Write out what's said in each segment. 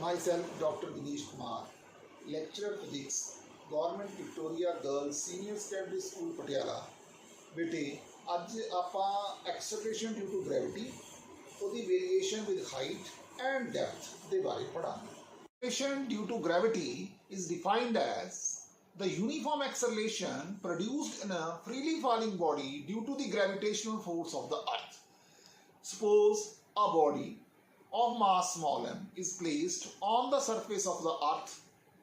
Myself, Dr. Dinesh Kumar, lecturer physics, Government Victoria Girls Senior Secondary School, Patiala. बेटे आज आप acceleration due to gravity, ਉਹਦੀ variation with height and depth ਦੇ ਬਾਰੇ ਪੜਾਂਗੇ. Acceleration due to gravity is defined as the uniform acceleration produced in a freely falling body due to the gravitational force of the earth. Suppose a body of mass small m is placed on the surface of the earth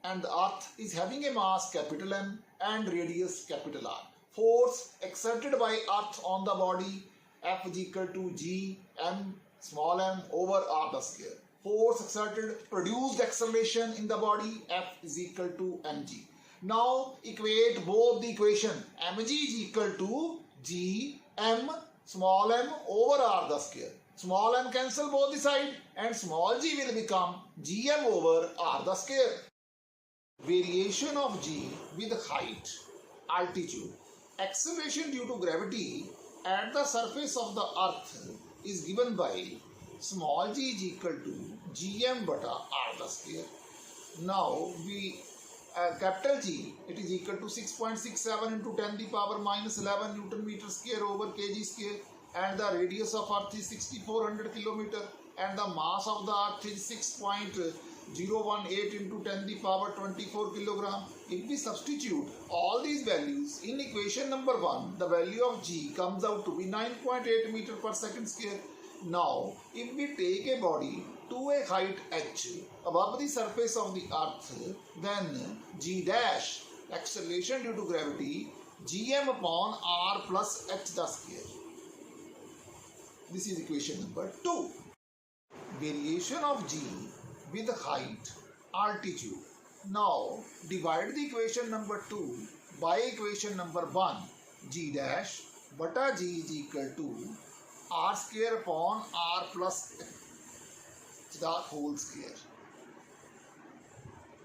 and the earth is having a mass capital M and radius capital R. Force exerted by earth on the body F is equal to G m small m over R the square. Force exerted produced acceleration in the body F is equal to mg. Now equate both the equation mg is equal to G m small m over R the square. Small m cancel both the side and small g will become gm over R the square. Variation of g with height, altitude. Acceleration due to gravity at the surface of the earth is given by small g is equal to gm bata R the square. Now capital G, it is equal to 6.67 into 10 the power minus 11 Newton meter square over kg square, and the radius of earth is 6400 kilometer and the mass of the earth is 6.018 into 10 the power 24 kilogram. If we substitute all these values in equation number 1, the value of g comes out to be 9.8 meter per second square. Now if we take a body to a height h above the surface of the earth, then g dash, acceleration due to gravity, gm upon r plus h the square. This is equation number 2. Variation of g with height, altitude. Now divide the equation number 2 by equation number 1. G dash bata g is equal to r square upon r plus h the whole square.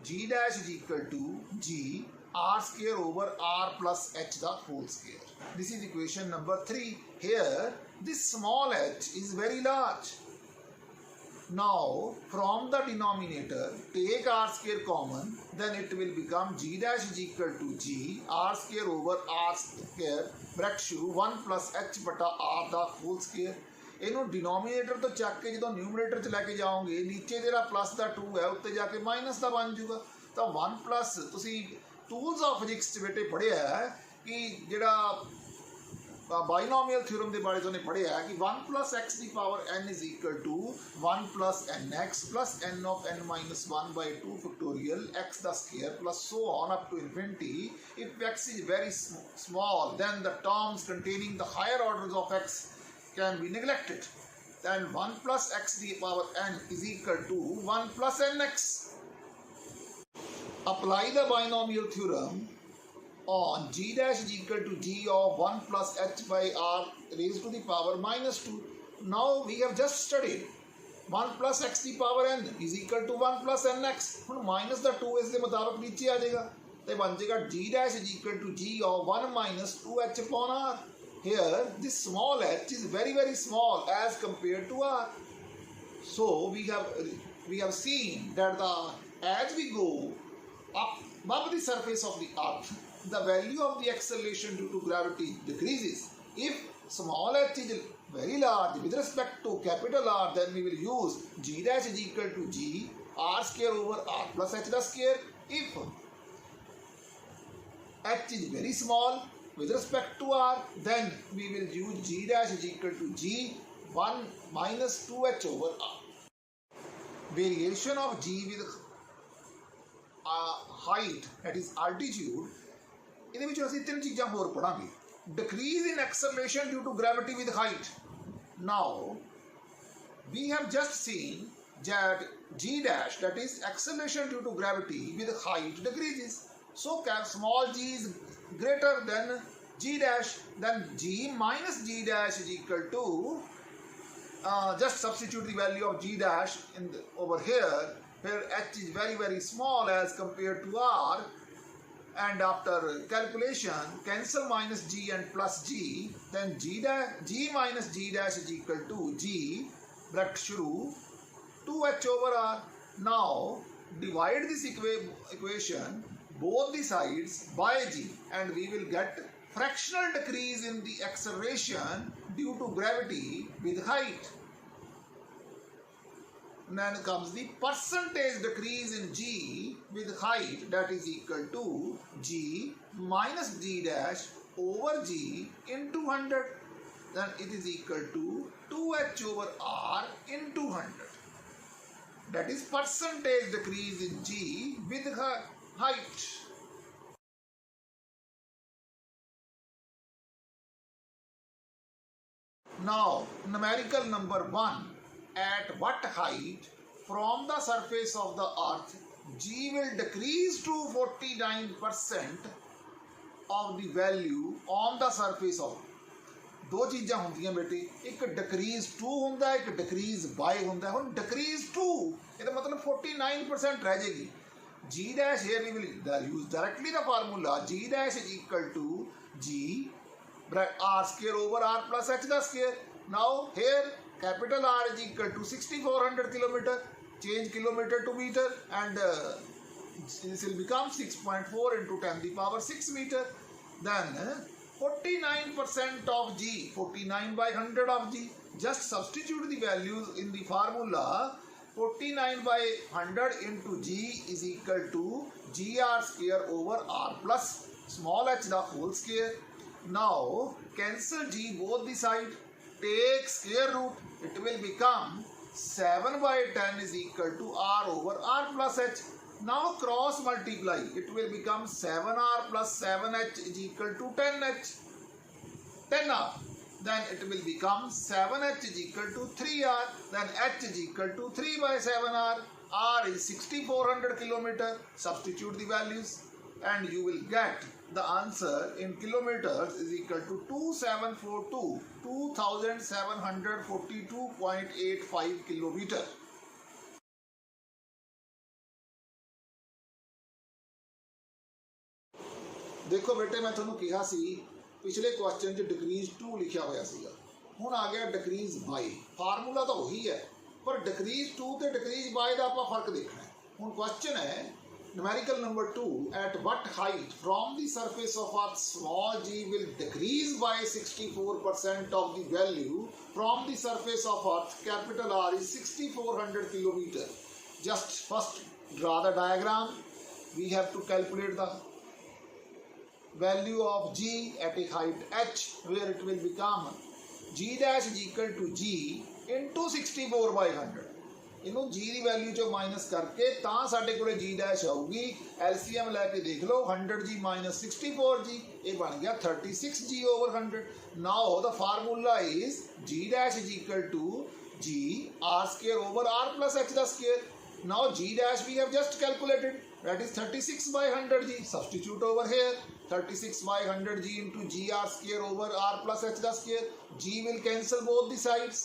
G dash is equal to g r square over r plus h the whole square. This is equation number 3. Here this small h is very large. Now from the denominator take r square common, then it will become g dash is equal to g r square over r square bracket shuru 1 plus h bata r the whole square. ਇਹਨੂੰ denominator ਤੋਂ ਚੱਕ ਕੇ ਜਦੋਂ ਨਿਊਮਰੇਟਰ 'ਚ ਲੈ ਕੇ ਜਾਓਗੇ, ਨੀਚੇ ਜਿਹੜਾ plus ਦਾ 2 ਹੈ ਉੱਤੇ ਜਾ ਕੇ ਮਾਈਨਸ ਦਾ ਬਣ ਜਾਊਗਾ. ਤਾਂ 1 ਪਲੱਸ ਤੁਸੀਂ ਟੂਲਸ ਆਫ ਫਿਜ਼ਿਕਸ 'ਚ ਬੇਟੇ ਪੜ੍ਹਿਆ ਹੈ ਕਿ ਜਿਹੜਾ ਬਾਈਨੋਮੀਅਲ ਥਿਊਰਮ ਦੇ ਬਾਰੇ 'ਚ ਉਹਨੇ ਪੜ੍ਹਿਆ ਹੈ ਕਿ 1 plus x the power n is equal to 1 plus nx plus n of n minus 1 by 2 factorial x the square plus so on up to infinity. If x is very small, then the terms containing the higher orders of x can be neglected. Then 1 plus x the power n is equal to 1 plus nx. Apply the binomial theorem on g dash is equal to g of 1 plus h by r raised to the power minus 2. Now we have just studied 1 plus x the power n is equal to 1 plus nx. ਹੁਣ minus ਦਾ 2 ਇਸ ਦੇ ਮੁਤਾਬਕ ਨੀਚੇ ਆ ਜਾਏਗਾ ਤੇ ਬਣ ਜਾਏਗਾ g dash is equal to g of 1 minus 2h upon r. Here this small h is very small as compared to r. So we have seen that as we go up above the surface of the earth, the value of the acceleration due to gravity decreases. If small h is very large with respect to capital R, then we will use g dash is equal to g r square over r plus h the square. If h is very small with respect to r, then we will use g dash is equal to g 1 minus 2h over r. Variation of g with height, that is altitude. ਇਹਦੇ ਵਿੱਚ ਅਸੀਂ ਤਿੰਨ ਚੀਜ਼ਾਂ ਹੋਰ ਪੜਾਂਗੇ. Decrease in acceleration due to gravity with height. Now we have just seen that g dash, that is acceleration due to gravity with height, decreases. So small g is greater than g dash, then g minus g dash is equal to just substitute the value of g dash over here where h is very small as compared to r, and after calculation cancel minus g and plus g, then g minus g dash is equal to g bracket shuru 2h over r. Now divide this equation both the sides by g, and we will get fractional decrease in the acceleration due to gravity with height. Then comes the percentage decrease in g with height, that is equal to g minus g dash over g into 100. Then it is equal to 2h over r into 100. That is percentage decrease in g with height. Now, numerical number 1. At what height from the surface of the earth g will decrease to 49% of the value on the surface of. दो चीज़ां होंदियां बेटे, एक decrease 2 होंदा है, एक decrease by होंदा है। हुण डिक्रीज 2 ਇਹਦਾ मतलब 49% रह जाएगी। g dash here we will use directly the formula g dash is equal to g r square over r plus h the square. Now here capital R is equal to 6400 kilometer, change kilometer to meter, and this will become 6.4 into 10 the power 6 meter. Then 49% of g, 49 by 100 of g, just substitute the values in the formula. 49 by 100 into g is equal to gr square over r plus small h the whole square. Now cancel g both the side, take square root, it will become 7 by 10 is equal to r over r plus h. Now cross multiply, it will become 7r plus 7h is equal to 10r. Then it will become 7h is equal to 3r. Then h is equal to 3 by 7r. R is 6400 kilometer. Substitute the values and you will get the answer in kilometers is equal to 2742 kilometer. देखो बेटे, मैं तुहानू कहा सी पिछले question च decrease 2 लिखा होया सीगा, हुण आ गया डिक्रीज बाय। फार्मूला तो वही है, पर डिक्रीज 2 ते डिक्रीज बाय दा आपां फर्क देखना है। हुण क्वेश्चन है numerical number 2, at what height from the surface of earth small g will decrease by 64% of the value from the surface of earth capital R is 6400 kilometer. Just first draw the diagram. We have to calculate the value of g at a height h, where it will become g dash is equal to g into 64 by 100. इनू g की value चो minus करके तां साडे कोले g dash आऊगी। LCM लैके देख लो, 100g minus 64g, ये बन गया 36g over 100. Now the formula is g dash is equal to g r square over r plus h the square. Now g dash we have just calculated, that is 36 by 100g. Substitute over here, 36 by 100g into g r square over r plus h the square. G will cancel both the sides,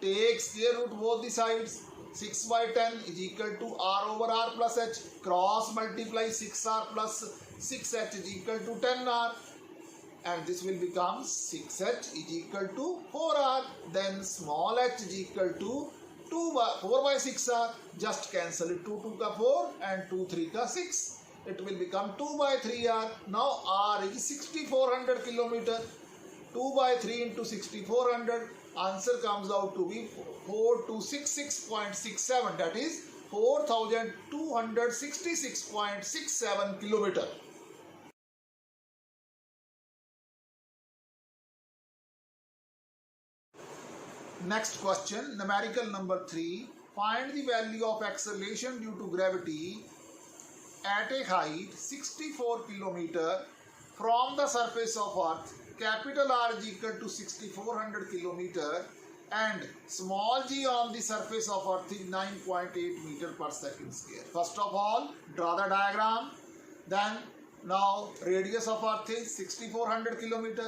take square root both the sides. 6 by 10 is equal to r over r plus h. Cross multiply 6r plus 6h is equal to 10r, and this will become 6h is equal to 4r. Then small h is equal to 4 by 6r. Just cancel it, 2 2 ka 4 and 2 3 ka 6. It will become 2 by 3r. Now r is 6400 kilometer. 2 by 3 into 6400. Answer comes out to be 4266.67, that is 4266.67 kilometer. Next question, numerical number 3. Find the value of acceleration due to gravity at a height 64 kilometer from the surface of earth. Capital R is equal to 6400 kilometer and small g on the surface of earth is 9.8 meter per second square. First of all, draw the diagram. Then now radius of earth is 6400 kilometer.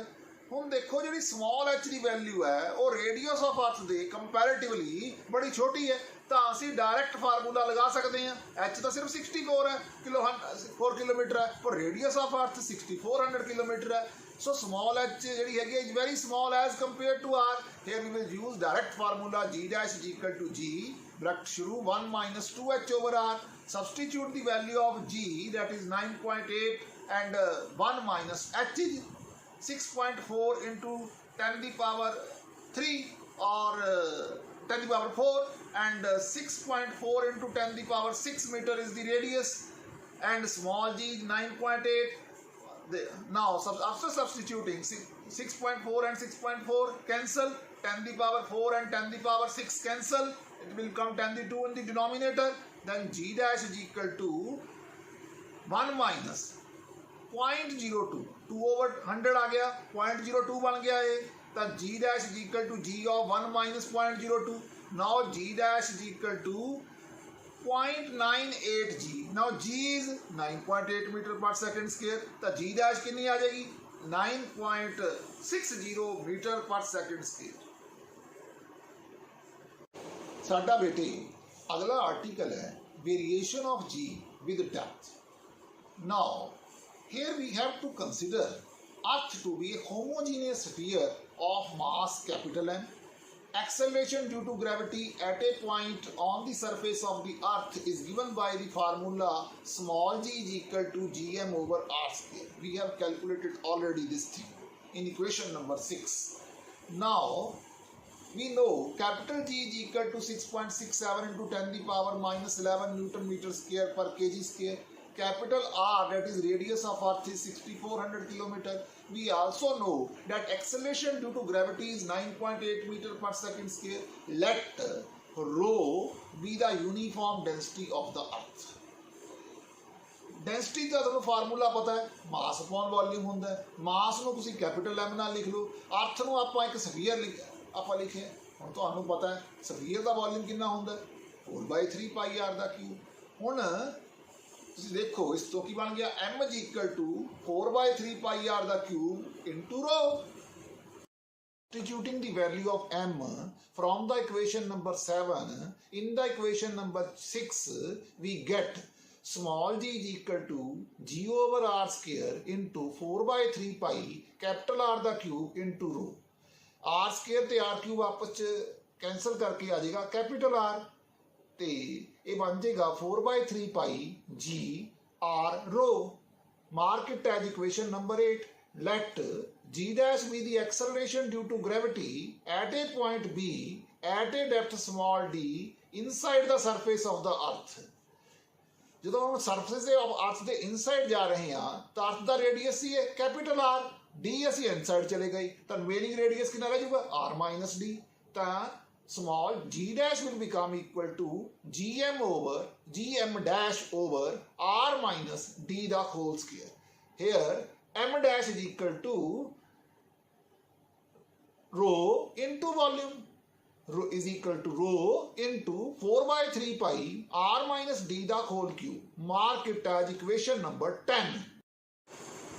ਹੁਣ देखो जी small h की value है वो radius of earth ਦੇ comparatively बड़ी छोटी है, तो ਅਸੀਂ डायरेक्ट फार्मूला लगा सकते हैं। h तो सिर्फ 64 है, 4 किलोमीटर है, पर radius of earth 6400 किलोमीटर है। So small h ਜਿਹੜੀ ਹੈਗੀ is very small as compared to r. Here we will use direct formula g dash is equal to g bracket शुरू 1 minus 2h over r. Substitute the value of g, that is 9.8, and 1 minus h is 6.4 into 10 the power 3 or 10 the power 4, and 6.4 into 10 the power 6 meter is the radius, and small g is 9.8. Now after substituting 6.4 and 6.4 cancel, 10 the power 4 and 10 the power 6 cancel, it will come 10 the 2 in the denominator. Then g dash is equal to 1 minus 0.02, 2 over 100 आ गया, 0.02 बन गया है, तो g dash is equal to g of 1 minus 0.02. Now g dash is equal to 0.98 g. Now g is 9.8 meter per second square, तो g dash कितनी आ जाएगी 9.60 metre पर second square. साडा बेटे अगला आर्टिकल है variation of g with depth. Now here we have to consider earth to be a homogeneous sphere of mass capital M. Acceleration due to gravity at a point on the surface of the earth is given by the formula small g is equal to gm over r square. We have calculated already this thing in equation number 6. Now we know capital G is equal to 6.67 into 10 the power minus 11 Newton meter square per kg square. Capital R, that is radius of earth, is 6400 kilometer. We also know that acceleration due to gravity is 9.8 meter per second square. Let rho be the uniform density of the earth. Density का तो formula पता है, mass upon volume होता है. मास ਨੂੰ ਤੁਸੀਂ capital M ਨਾਲ ਲਿਖ ਲਓ. अर्थ ਨੂੰ ਆਪਾਂ ਇੱਕ ਸਫੀਅਰ ਆਪਾਂ ਲਿਖਿਆ. ਹੁਣ ਤੁਹਾਨੂੰ ਪਤਾ ਹੈ ਸਫੀਅਰ ਦਾ ਵੋਲਿਊਮ ਕਿੰਨਾ ਹੁੰਦਾ ਹੈ 4/3 ਪਾਈ r ਦਾ ਕਿਊਬ. ਹੁਣ ਤੁਸੀਂ ਦੇਖੋ ਇਸ ਤੋਂ ਕੀ ਬਣ ਗਿਆ m is equal to 4/3 pi r ਦਾ cube into rho. Substituting the value of m from the equation number 7 in the equation number 6, we get small g is equal to g over r square into 4/3 pi capital R ਦਾ cube into rho. r square ਤੇ r cube ਆਪਸ ਚ cancel ਕਰਕੇ ਆ ਜਾਏਗਾ capital R, ਤੇ ਇਹ ਬਣ ਜਾਏਗਾ 4/3 pi g r rho. Mark it as equation number 8. Let g dash be the acceleration due to gravity at a point B at a depth small d inside the surface of the earth. ਜਦੋਂ हम surface of earth ਦੇ inside ਜਾ ਰਹੇ ਹਾਂ ਤਾਂ earth ਦਾ radius ਹੀ ਹੈ capital R, d ਅਸੀਂ inside ਚਲੇ ਗਏ ਤਾਂ remaining radius ਕਿੰਨਾ ਰਹਿ ਜਾਊਗਾ r minus d. ਤਾਂ small g dash will become equal to gm dash over r minus d the whole square. Here m dash is equal to rho into volume. Rho is equal to rho into 4/3 pi r minus d the whole cube. Mark it as equation number 10.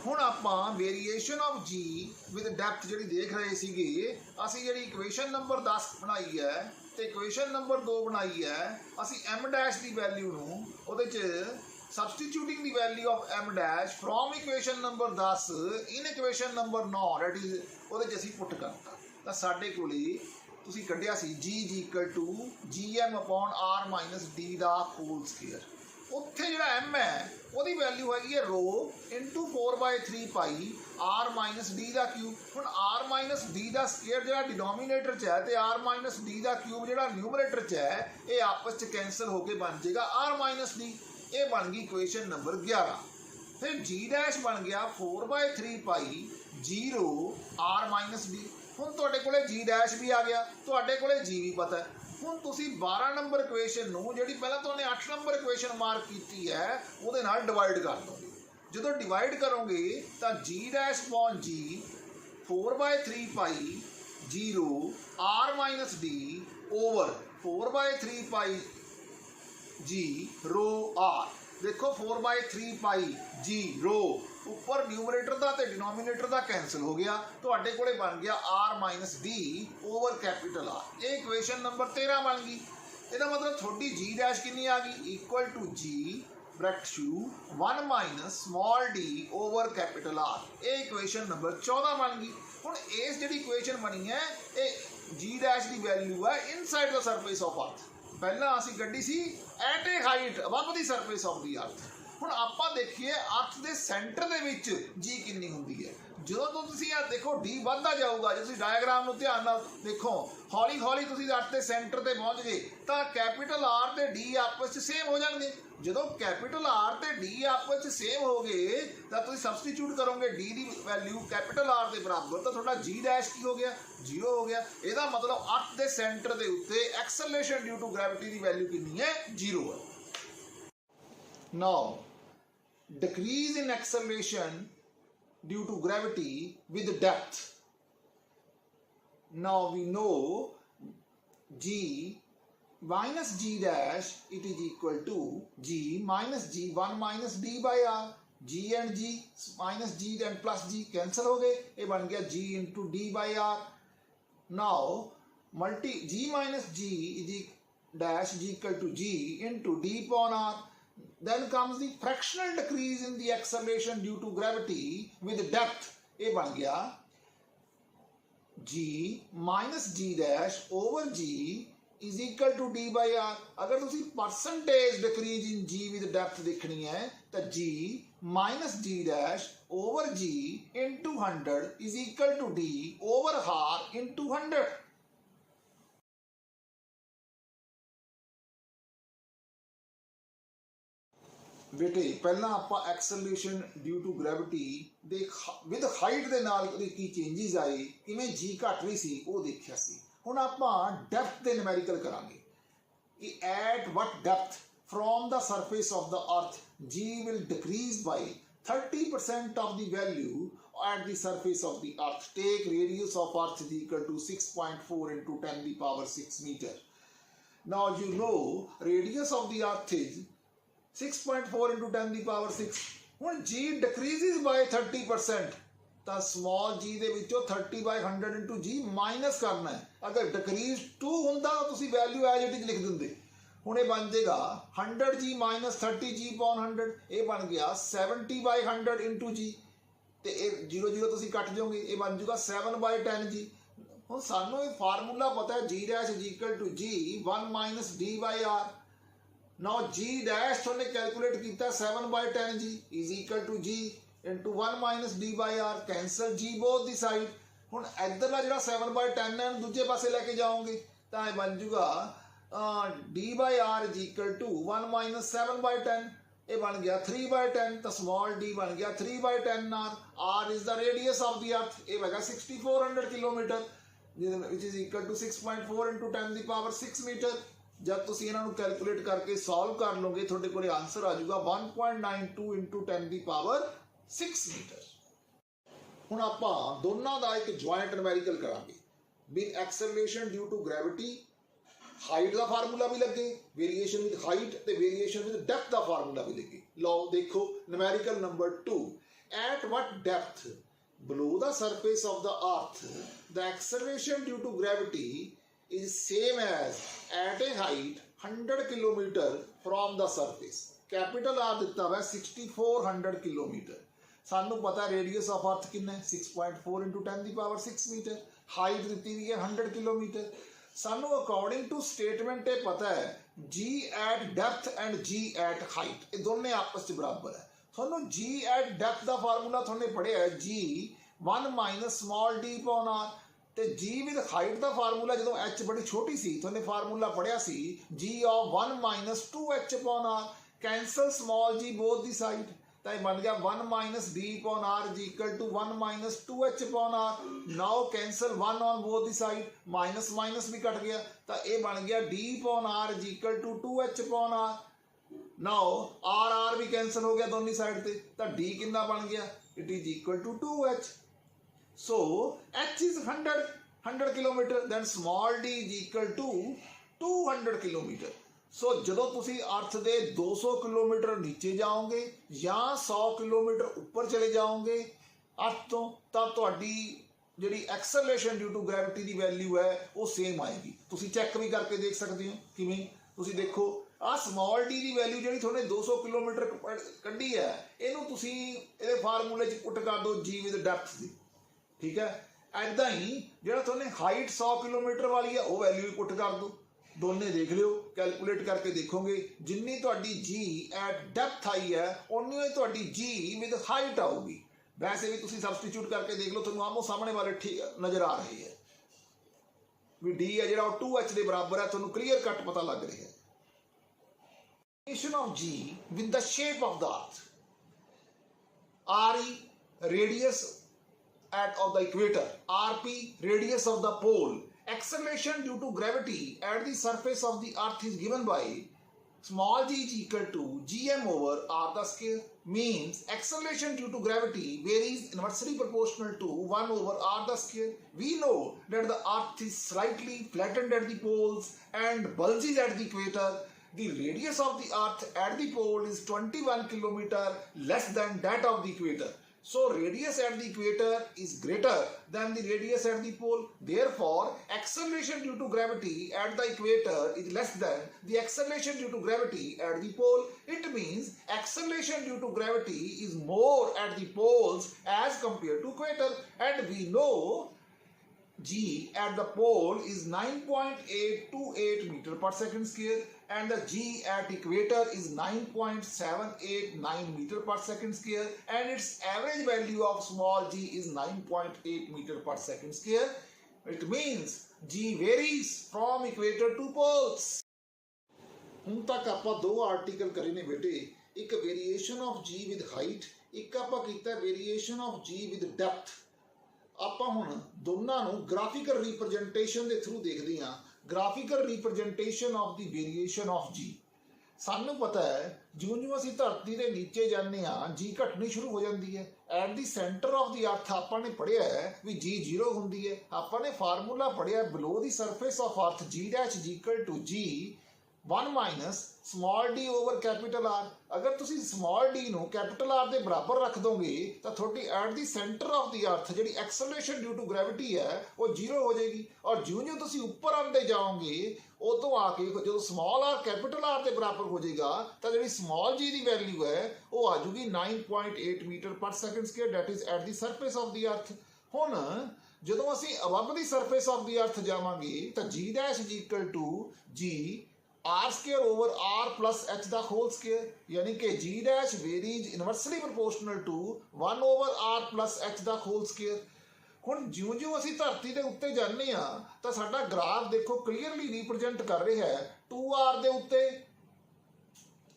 ਹੁਣ ਆਪਾਂ variation of g with depth ਜਿਹੜੀ ਦੇਖ ਰਹੇ ਸੀਗੇ, ਅਸੀਂ ਜਿਹੜੀ equation number 10 ਬਣਾਈ ਹੈ ਤੇ ਇਕੁਏਸ਼ਨ ਨੰਬਰ 2 ਬਣਾਈ ਹੈ, ਅਸੀਂ m ਡੈਸ਼ ਦੀ ਵੈਲਿਊ ਨੂੰ ਉਹਦੇ 'ਚ substituting the value of m dash from equation number 10 in equation number 9, that is ਉਹਦੇ 'ਚ ਅਸੀਂ ਪੁੱਟ ਕਰਤਾ ਤਾਂ ਸਾਡੇ ਕੋਲੇ ਤੁਸੀਂ ਕੱਢਿਆ ਸੀ g is equal to gm upon r minus d the whole square. ਉੱਥੇ ਜਿਹੜਾ m ਹੈ ਉਹਦੀ ਵੈਲਿਊ ਹੈਗੀ ਹੈ rho into 4/3 pi r minus d ਦਾ ਕਿਊਬ. ਹੁਣ r minus d ਦਾ ਸਕੁਅਰ ਜਿਹੜਾ ਡਿਨੋਮੀਨੇਟਰ 'ਚ ਹੈ ਤੇ r minus d ਦਾ ਕਿਊਬ ਜਿਹੜਾ ਨਿਊਮਰੇਟਰ 'ਚ ਹੈ, ਇਹ ਆਪਸ 'ਚ ਕੈਂਸਲ ਹੋ ਕੇ ਬਣ ਜਾਏਗਾ r minus d. ਇਹ ਬਣ ਗਈ ਇਕੁਏਸ਼ਨ ਨੰਬਰ 11. ਫਿਰ g ਡੈਸ਼ ਬਣ ਗਿਆ 4/3 ਪਾਈ 0 r minus d. ਹੁਣ ਤੁਹਾਡੇ ਕੋਲੇ g ਡੈਸ਼ ਵੀ ਆ ਗਿਆ, ਤੁਹਾਡੇ ਕੋਲੇ g ਵੀ ਪਤਾ ਹੈ. ਹੁਣ ਤੁਸੀਂ 12 ਨੰਬਰ ਇਕੁਏਸ਼ਨ ਨੂੰ ਜਿਹੜੀ ਪਹਿਲਾਂ ਤੁਹਾਨੇ 8 ਨੰਬਰ ਇਕੁਏਸ਼ਨ ਮਾਰਕ ਕੀਤੀ ਹੈ ਉਹਦੇ ਨਾਲ ਡਿਵਾਈਡ ਕਰ ਦੋਗੇ. ਜਦੋਂ ਡਿਵਾਈਡ ਕਰੋਗੇ ਤਾਂ g ਡੈਸ਼ upon g 4/3 ਪਾਈ 0 r minus d over 4/3 ਪਾਈ g rho r. देखो 4/3 पाई g रो ऊपर न्यूमरेटर का ते डिनोमिनेटर का कैंसिल हो गया, तो कोले बन गया r minus d over capital R. ये इक्वेशन नंबर 13 बन गई. इसका मतलब थोड़ी g डैश कितनी आ गई इक्वल टू g ब्रैकेट शू 1 minus small d over capital R. ये इक्वेशन नंबर 14 बन गई. हुण इस जिहड़ी इक्वेशन बनी है ये g डैश की वैल्यू है inside the surface of earth. ਪਹਿਲਾਂ ਅਸੀਂ ਗੱਡੀ ਸੀ at a height above the surface of ਦੀ ਅਰਥ। ਹੁਣ ਆਪਾਂ ਦੇਖੀਏ ਅਰਥ ਦੇ ਸੈਂਟਰ ਦੇ ਵਿੱਚ ਜੀ ਕਿੰਨੀ ਹੁੰਦੀ ਹੈ। ਜਦੋਂ ਤੋਂ ਤੁਸੀਂ ਆ ਦੇਖੋ ਡੀ ਵੱਧਦਾ ਜਾਊਗਾ, ਜੇ ਤੁਸੀਂ ਡਾਇਗਰਾਮ ਨੂੰ ਧਿਆਨ ਨਾਲ ਦੇਖੋ, ਹੌਲੀ ਹੌਲੀ ਤੁਸੀਂ ਅਰਥ ਦੇ ਸੈਂਟਰ ਤੇ ਪਹੁੰਚ ਗਏ ਤਾਂ ਕੈਪੀਟਲ ਆਰ ਤੇ ਡੀ ਆਪਸ 'ਚ ਸੇਮ ਹੋ ਜਾਣਗੇ। ਜਦੋਂ ਕੈਪੀਟਲ ਆਰ ਤੇ ਡੀ ਆਪਸ 'ਚ ਸੇਮ ਹੋ ਗਏ ਤਾਂ ਤੁਸੀਂ ਸਬਸਟੀਟਿਊਟ ਕਰੋਗੇ ਡੀ ਦੀ ਵੈਲਿਊ ਕੈਪੀਟਲ ਆਰ ਦੇ ਬਰਾਬਰ, ਤਾਂ ਤੁਹਾਡਾ ਜੀ ਡੈਸ਼ ਕੀ ਹੋ ਗਿਆ, 0 ਹੋ ਗਿਆ। ਇਹਦਾ ਮਤਲਬ ਅਰਥ ਦੇ ਸੈਂਟਰ ਦੇ ਉੱਤੇ acceleration due to gravity the value ਕਿੰਨੀ ਹੈ, 0 ਹੈ। ਨਾਓ decrease in acceleration due to gravity with depth. Now we know g minus g dash, it is equal to g minus g 1 minus d by r. g and g minus g and plus g cancel हो गए, ये बन गया g into d by r. Now g minus g dash is equal to g into d upon r. Then comes the fractional decrease in the acceleration due to gravity with depth. ये बन गया g minus g dash over g is equal to d by r. अगर तुसी percentage decrease in g with depth देखनी है तो g minus g dash over g into 100 is equal to d over r into 100. बेटे पहला आप acceleration due to gravity दे with height दे नाल की चेंजेस आए किवें जी घट रही सी वो देखिया सी। हुण आपां डेप्थ दे न्यूमेरिकल करांगे कि at what depth from the surface of the earth g will decrease by 30% of the value at the surface of the earth. Take radius of earth is equal to 6.4 into 10 the power 6 meter. Now you know radius of the earth is 6.4 into 10 the power 6. When g decreases by 30%, तो small g ਦੇ ਵਿੱਚੋਂ 30 by 100 into g minus करना है। अगर decrease 2 ਹੁੰਦਾ तो ਤੁਸੀਂ value as it is लिख ਦਿੰਦੇ। ਹੁਣ ਇਹ ਬਣ ਜਾਏਗਾ 100g minus 30g upon 100, ਇਹ ਬਣ ਗਿਆ 70 by 100 into g, ਤੇ ਇਹ 0 ਤੁਸੀਂ ਕੱਟ ਜਾਓਗੇ, ਇਹ ਬਣ ਜਾਊਗਾ 7 by 10g। ਹੁਣ ਸਾਨੂੰ ਇਹ ਫਾਰਮੂਲਾ ਪਤਾ ਹੈ g dash is equal to g 1 minus d by r. Now g dash थोड़े कैलकुलेट किया 7 by 10g is equal to g into 1 minus d by r. Cancel g both the side. हुण इधरला जिहड़ा 7 by 10 है दूजे पासे लेके जाओगे तो ये बन जूगा d by r is equal to 1 minus 7 by 10. ये बन गया 3 by 10, तो स्मॉल d बन गया 3 by 10 r. r is the radius of the earth. ये बन गया 6400 kilometre which is equal to 6.4 into 10 the power 6 meter. जब तुम इन्हों कैलकुलेट करके सॉल्व कर लोगे थोड़े को आंसर आ जाऊगा 1.92 into 10 the power 6 मीटर। हुण आपां दोनों का एक ज्वाइंट न्यूमेरिकल करांगे with acceleration due to gravity. Height का फार्मूला भी लगे, वेरिएशन विद हाइट ते वेरिएशन विद डेप्थ का फार्मूला भी लगे। लो देखो numerical number 2, at what depth below the surface of the earth the acceleration due to gravity is same as at a height 100 kilometer from the surface. Capital R दिता हुआ 6400 kilometre. सानू पता radius of earth कितना है 6.4 into 10 the power 6 metre. Height दी हुई है 100 kilometre. सानू according two statement ये पता है g at depth and g at height ये दोनों आपस में बराबर है। थानू g at depth का फार्मूला थाने पढ़िया है g 1 minus small d upon r, ਤੇ g विद हाइट का फार्मूला जो h बड़ी छोटी सी तुमने फार्मूला पढ़िया सी g of 1 minus 2h upon r. Cancel small g both the side, तो ये बन गया 1 minus d upon r is equal to 1 minus 2h upon r. Now cancel 1 on both the side, minus minus भी cut गया तो ये बन गया d upon r is equal to 2h upon r. Now r भी cancel हो गया दोनों साइड से तो d कितना बन गया, it is equal to 2h. So h is 100 kilometre, then small d is equal to 200 kilometre. So ਜਦੋਂ ਤੁਸੀਂ अर्थ ਦੇ 200 किलोमीटर नीचे जाओगे या 100 किलोमीटर ऊपर चले जाओगे अर्थ ਤੋਂ ਤਾਂ ਤੁਹਾਡੀ ਜਿਹੜੀ acceleration due to gravity the value ਹੈ ਉਹ ਸੇਮ ਆਏਗੀ। ਤੁਸੀਂ ਚੈੱਕ ਵੀ ਕਰਕੇ ਦੇਖ ਸਕਦੇ ਹੋ ਕਿਵੇਂ। ਤੁਸੀਂ ਦੇਖੋ ਆ ਸਮਾਲ ਡੀ ਦੀ ਵੈਲਿਊ ਜਿਹੜੀ ਤੁਹਾਡੇ 200 ਕਿਲੋਮੀਟਰ ਕੱਢੀ ਹੈ ਇਹਨੂੰ ਤੁਸੀਂ ਇਹਦੇ ਫਾਰਮੂਲੇ 'ਚ ਪੁੱਟ ਕਰ ਦਿਓ g ਵਿਦ ਡੈਪਥ ਦੀ, ठीक है। ऐदा ही जो थोड़े हाइट 100 किलोमीटर वाली है वह वैल्यू भी पुट कर दो दोने देख लियो, कैलकुलेट करके देखोगे जिन्नी तुहाडी जी एट डेप्थ आई है उन्नी ही तुहाडी जी विद हाइट आऊगी। वैसे भी तुसीं सबस्टिट्यूट करके देख लो, तुहानूं आमो सामने वाले ठीक नज़र आ रहे है भी डी है जिहड़ा 2h के बराबर है, तुहानूं क्लीयर कट पता लग रहा है। Of G with the shape of the earth, RE radius of the equator, RP radius of the pole. Acceleration due to gravity at the surface of the earth is given by small g is equal to gm over r the square. Means acceleration due to gravity varies inversely proportional to 1 over r the square. We know that the earth is slightly flattened at the poles and bulges at the equator. The radius of the earth at the pole is 21 kilometer less than that of the equator. So radius at the equator is greater than the radius at the pole. Therefore, acceleration due to gravity at the equator is less than the acceleration due to gravity at the pole. It means acceleration due to gravity is more at the poles as compared to equator. And we know G at the pole is 9.828 meter per second square and the G at equator is 9.789 meter per second square and its average value of small g is 9.8 meter per second square. It means G varies from equator to poles. ਹੁਣ तक ਆਪਾਂ दो article करे ने बेटे, एक variation of G with height, एक ਆਪਾਂ ਕੀਤਾ variation of G with depth. ਆਪਾਂ ਹੁਣ ਦੋਨਾਂ ਨੂੰ ਗ੍ਰਾਫਿਕਲ ਰਿਪਰੈਜ਼ੈਂਟੇਸ਼ਨ ਦੇ ਥਰੂ ਦੇਖਦੇ ਹਾਂ। Graphical representation of the variation of ਜੀ। ਸਾਨੂੰ ਪਤਾ ਹੈ ਜਿਉਂ-ਜਿਉਂ ਅਸੀਂ ਧਰਤੀ ਦੇ ਨੀਚੇ ਜਾਂਦੇ ਹਾਂ ਜੀ ਘਟਣੀ ਸ਼ੁਰੂ ਹੋ ਜਾਂਦੀ ਹੈ। ਐਟ ਦੀ ਸੈਂਟਰ ਆਫ ਦੀ ਅਰਥ ਆਪਾਂ ਨੇ ਪੜ੍ਹਿਆ ਹੈ ਵੀ ਜੀ 0 ਹੁੰਦੀ ਹੈ। ਆਪਾਂ ਨੇ ਫਾਰਮੂਲਾ ਪੜ੍ਹਿਆ ਬਿਲੋ ਦੀ ਸਰਫੇਸ ਆਫ ਅਰਥ ਜੀ dash is equal to g 1 minus small d over capital R. अगर तुसी स्मॉल डी नूं कैपिटल आर दे बराबर रख दोगे तो थोड़ी at the centre of the earth g acceleration due to gravity है वो 0 हो जाएगी। और जिउं-जिउं तुसी उपर आते जाओगे उतों आके जो स्मॉल आर कैपिटल आर के बराबर हो जाएगा तो जी स्मॉल जी की वैल्यू है वो आ जाऊगी 9.8 metre per second square that is at the surface of the earth. हुण जदों असीं above the surface of the earth जावांगे तो g dash is equal to g R square over R plus h the whole square, यानी कि g dash varies inversely proportional to 1 over R plus h the whole square. हुण जिउं-जिउं असीं धरती दे उत्ते जाने आ तो साडा ग्राफ देखो क्लीयरली रिप्रजेंट कर रहा है 2r दे उत्ते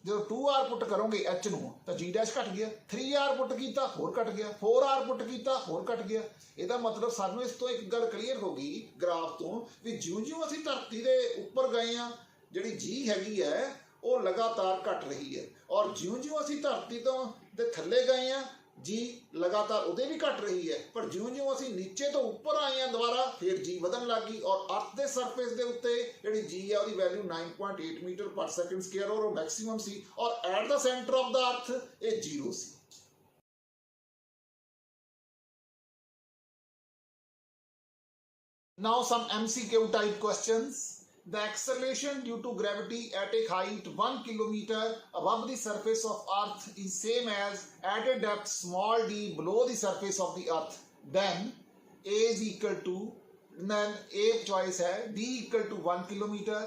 जो 2r पुट करोगे एच नूं तो जी डैश घट गया, 3r पुट कीता होर घट गया, 4r पुट कीता होर घट गया। ਇਹਦਾ मतलब सानूं इस तो एक गल क्लीयर हो गई ग्राफ तो भी जिउं-जिउं असीं धरती दे उपर गए आ ਜਿਹੜੀ ਜੀ ਹੈਗੀ ਹੈ ਉਹ ਲਗਾਤਾਰ ਘਟ ਰਹੀ ਹੈ ਔਰ ਜਿਉਂ-ਜਿਉਂ ਅਸੀਂ ਧਰਤੀ ਤੋਂ ਦੇ ਥੱਲੇ ਗਏ ਆ ਜੀ ਲਗਾਤਾਰ ਉਹਦੇ ਵੀ ਘਟ ਰਹੀ ਹੈ। ਪਰ ਜਿਉਂ-ਜਿਉਂ ਅਸੀਂ ਨੀਚੇ ਤੋਂ ਉੱਪਰ ਆਏ ਆ ਦੁਬਾਰਾ ਫਿਰ ਜੀ ਵਧਣ ਲੱਗੀ ਔਰ ਅਰਥ ਦੇ ਸਰਫੇਸ ਦੇ ਉੱਤੇ ਜਿਹੜੀ ਜੀ ਹੈ ਉਹਦੀ value 9.8 metre per second square ਔਰ ਉਹ ਮੈਕਸਿਮਮ ਸੀ ਔਰ at the centre of the earth ਇਹ 0 ਸੀ। Now some MCQ type questions. The acceleration due to gravity at a height 1 kilometer above the surface of earth is same as at a depth small d below the surface of the earth. Then A is equal to, then A choice है d equal to 1 kilometer,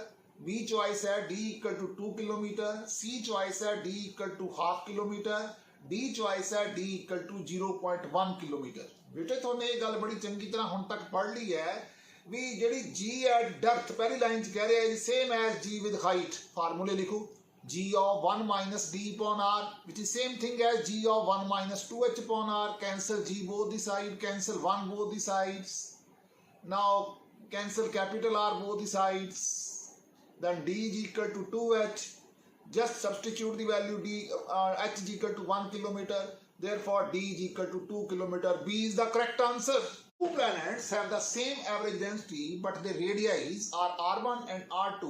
B choice है d equal to 2 kilometer, C choice है d equal to half kilometer, D choice है d equal to 0.1 kilometer। बेटे तुमने ये गल बड़ी चंगी तरह हुण तक पढ़ ली है भी जी जी एट डेप्थ पहली लाइन च कह रहे हैं same as g with height. फार्मूले लिखो g of 1 minus d upon R which is same thing as g of 1 minus 2h upon R. Cancel g both the side, cancel 1 both the sides, now cancel capital R both the sides, then d is equal to 2h, just substitute the value d h is equal to 1 kilometer, therefore d is equal to 2 kilometer। B is the correct answer। Two planets have the same average density but their radii are r1 and r2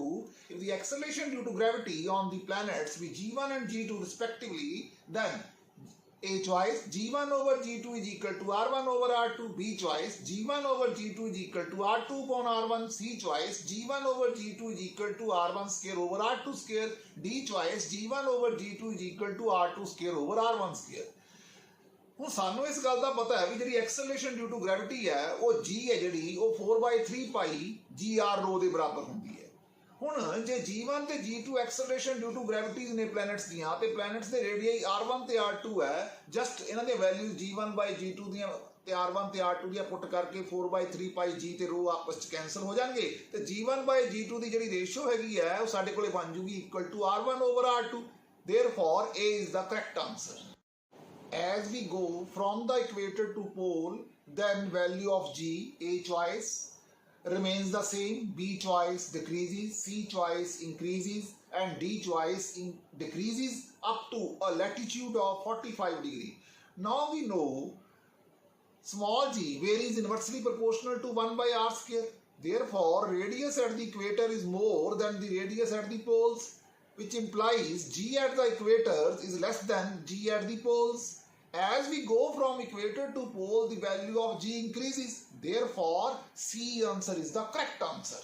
if the acceleration due to gravity on the planets be g1 and g2 respectively, then A choice g1 over g2 is equal to r1 over r2, B choice g1 over g2 is equal to r2 upon r1, C choice g1 over g2 is equal to r1 square over r2 square, D choice g1 over g2 is equal to r2 square over r1 square। ਹੁਣ ਸਾਨੂੰ ਇਸ ਗੱਲ ਦਾ ਪਤਾ ਹੈ ਵੀ ਜਿਹੜੀ acceleration due to gravity ਹੈ ਉਹ ਜੀ ਹੈ ਜਿਹੜੀ ਉਹ 4/3 ਪਾਈ ਜੀ ਆਰ ਰੋ ਦੇ ਬਰਾਬਰ ਹੁੰਦੀ ਹੈ। ਹੁਣ ਜੇ G1 ਤੇ G2 ਐਕਸਲਰੇਸ਼ਨ ਡਿਊ ਟੂ ਗ੍ਰੈਵਿਟੀਜ਼ ਨੇ ਪਲੈਨਟਸ ਦੀਆਂ ਤੇ ਪਲੈਨਟਸ ਦੇ ਰੇਡੀਆਈ R1 ਤੇ R2 ਹੈ, ਜਸਟ ਇਹਨਾਂ ਦੇ ਵੈਲਿਊਜ਼ G1/G2 ਦੀਆਂ ਤੇ R1 ਤੇ R2 ਦੀਆਂ ਪੁੱਟ ਕਰਕੇ 4/3 ਪਾਈ G ਤੇ ρ ਆਪਸ ਚ ਕੈਂਸਲ ਹੋ ਜਾਣਗੇ ਤੇ G1/G2 ਦੀ ਜਿਹੜੀ ਰੇਸ਼ੀਓ ਹੈਗੀ ਹੈ ਉਹ ਸਾਡੇ ਕੋਲੇ ਬਣ ਜੂਗੀ equal to R1/R2. Therefore A is the correct answer. As we go from the equator to pole, then value of G, A choice, remains the same, B choice decreases, C choice increases, and D choice decreases up to a latitude of 45 degree. Now we know small g varies inversely proportional to 1 by r square. Therefore, radius at the equator is more than the radius at the poles, which implies g at the equators is less than g at the poles. As we go from equator to pole, the value of g increases. Therefore, C answer is the correct answer.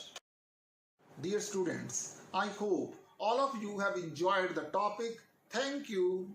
Dear students, I hope all of you have enjoyed the topic. Thank you.